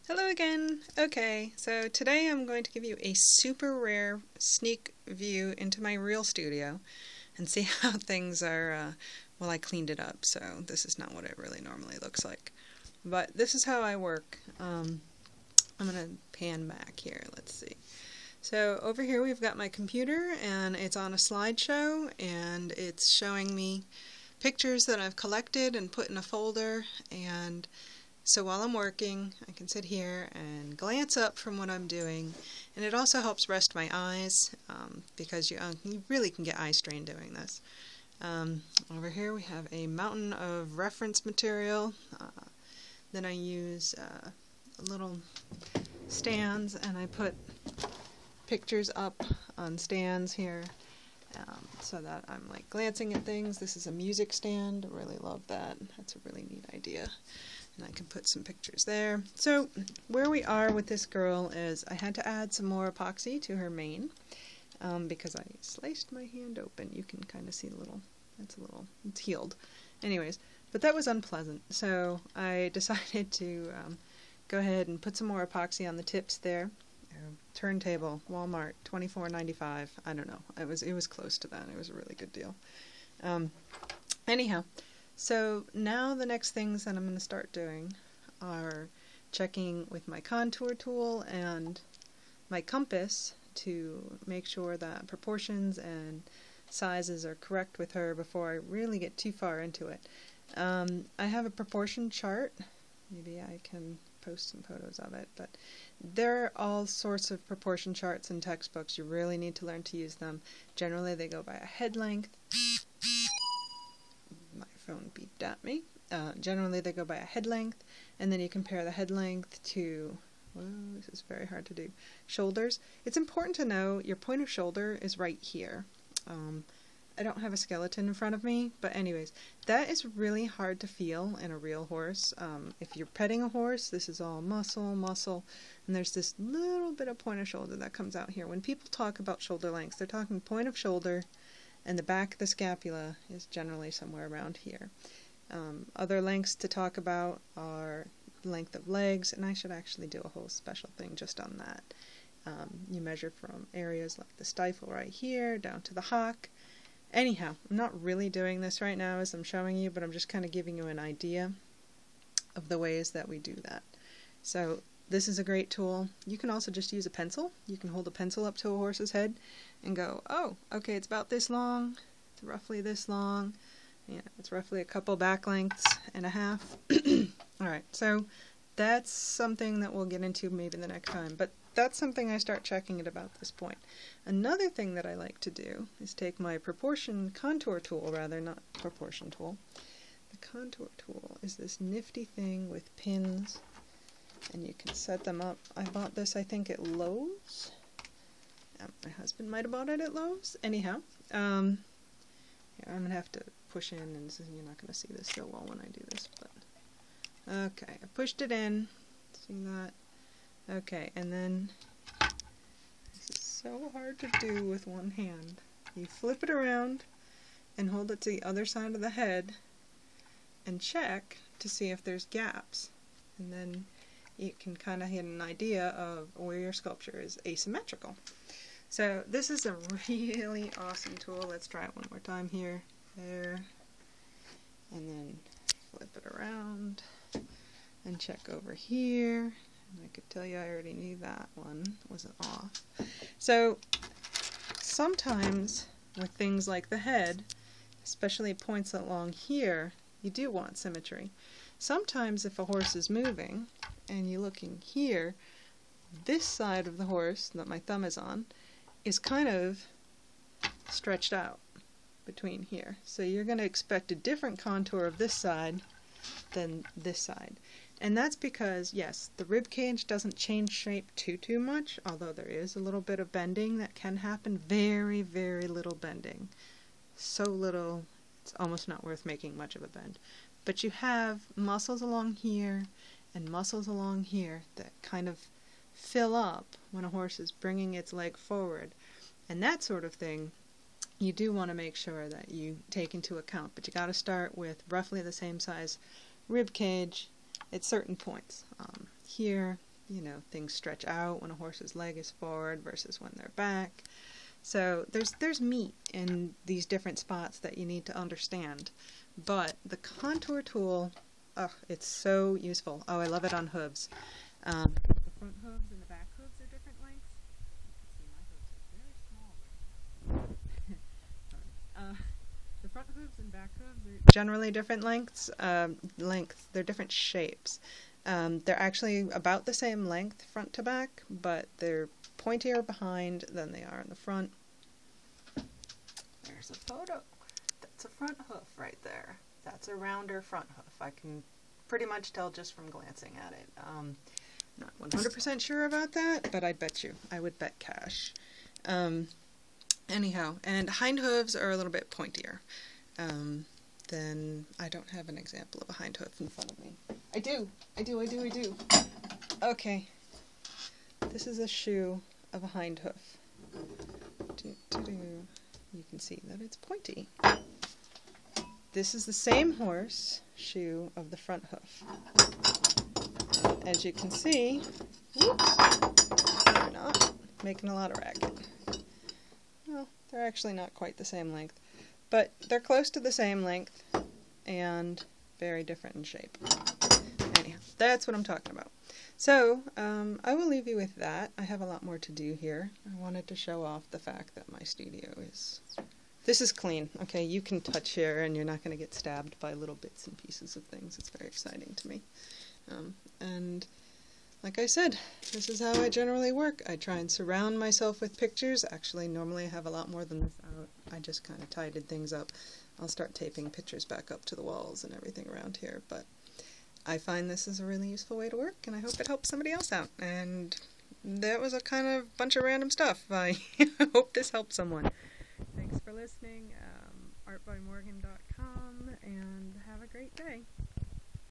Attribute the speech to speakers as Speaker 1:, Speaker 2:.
Speaker 1: Hello again. Okay, so today I'm going to give you a super rare sneak view into my real studio and see how things are, well, I cleaned it up, so this is not what it really normally looks like. But this is how I work. I'm going to pan back here, let's see. So over here we've got my computer and it's on a slideshow and it's showing me pictures that I've collected and put in a folder, and so while I'm working, I can sit here and glance up from what I'm doing, and it also helps rest my eyes because you really can get eye strain doing this. Over here we have a mountain of reference material. Then I use little stands and I put pictures up on stands here so that I'm like glancing at things. This is a music stand. I really love that. That's a really neat idea. And I can put some pictures there. So where we are with this girl is I had to add some more epoxy to her mane because I sliced my hand open. You can kind of see it's healed. Anyways, but that was unpleasant. So I decided to go ahead and put some more epoxy on the tips there. Turntable, Walmart, $24.95. I don't know. It was close to that. It was a really good deal. Anyhow. So now the next things that I'm going to start doing are checking with my contour tool and my compass to make sure that proportions and sizes are correct with her before I really get too far into it. I have a proportion chart. Maybe I can post some photos of it, but there are all sorts of proportion charts in textbooks. You really need to learn to use them. Generally they go by a head length. My phone beeped at me. Generally they go by a head length, and then you compare the head length to, whoa, this is very hard to do, shoulders. It's important to know your point of shoulder is right here. I don't have a skeleton in front of me, but anyways, that is really hard to feel in a real horse. If you're petting a horse, this is all muscle, and there's this little bit of point of shoulder that comes out here. When people talk about shoulder lengths, they're talking point of shoulder, and the back of the scapula is generally somewhere around here. Other lengths to talk about are length of legs, and I should actually do a whole special thing just on that. You measure from areas like the stifle right here down to the hock. Anyhow, I'm not really doing this right now as I'm showing you, but I'm just kind of giving you an idea of the ways that we do that. So this is a great tool. You can also just use a pencil. You can hold a pencil up to a horse's head and go, oh, okay, it's about this long, it's roughly this long, yeah, it's roughly a couple back lengths and a half. Alright, so that's something that we'll get into maybe the next time, but that's something I start checking at about this point. Another thing that I like to do is take my contour tool, not proportion tool. The contour tool is this nifty thing with pins, and you can set them up. I bought this, I think, at Lowe's. My husband might have bought it at Lowe's. Anyhow, here, I'm going to have to push in, and you're not going to see this so well when I do this. But okay, I pushed it in. See that? Okay, and then, this is so hard to do with one hand. You flip it around and hold it to the other side of the head and check to see if there's gaps. And then you can kind of get an idea of where your sculpture is asymmetrical. So this is a really awesome tool. Let's try it one more time here. There. And then flip it around and check over here. I could tell you I already knew that one wasn't off. So sometimes with things like the head, especially points along here, you do want symmetry. Sometimes if a horse is moving and you're looking here, this side of the horse that my thumb is on is kind of stretched out between here. So you're going to expect a different contour of this side than this side. And that's because, yes, the rib cage doesn't change shape too much, although there is a little bit of bending that can happen. Very, very little bending. So little, it's almost not worth making much of a bend. But you have muscles along here and muscles along here that kind of fill up when a horse is bringing its leg forward. And that sort of thing, you do want to make sure that you take into account. But you got to start with roughly the same size rib cage at certain points. Here, you know, things stretch out when a horse's leg is forward versus when they're back. So there's meat in these different spots that you need to understand. But the contour tool, oh, it's so useful. Oh, I love it on hooves. The front hooves and the back hooves are different lengths. You can see my hooves are very small right now. The front hooves and back hooves are generally different lengths. They're different shapes. They're actually about the same length front to back, but they're pointier behind than they are in the front. There's a photo. That's a front hoof right there. That's a rounder front hoof. I can pretty much tell just from glancing at it. Not 100% sure about that, but I would bet cash. Anyhow, and hind hooves are a little bit pointier. Then I don't have an example of a hind hoof in front of me. I do. Okay. This is a shoe of a hind hoof. You can see that it's pointy. This is the same horse shoe of the front hoof. As you can see, whoops, they're not making a lot of racket. Well, they're actually not quite the same length, but they're close to the same length and very different in shape. Anyhow, that's what I'm talking about. So, I will leave you with that. I have a lot more to do here. I wanted to show off the fact that my studio this is clean. Okay, you can touch here and you're not going to get stabbed by little bits and pieces of things. It's very exciting to me. And like I said, this is how I generally work. I try and surround myself with pictures. Actually, normally I have a lot more than this out. I just kind of tidied things up. I'll start taping pictures back up to the walls and everything around here, but I find this is a really useful way to work, and I hope it helps somebody else out. And that was a kind of bunch of random stuff. I hope this helped someone. Thanks for listening. artbymorgan.com, and have a great day.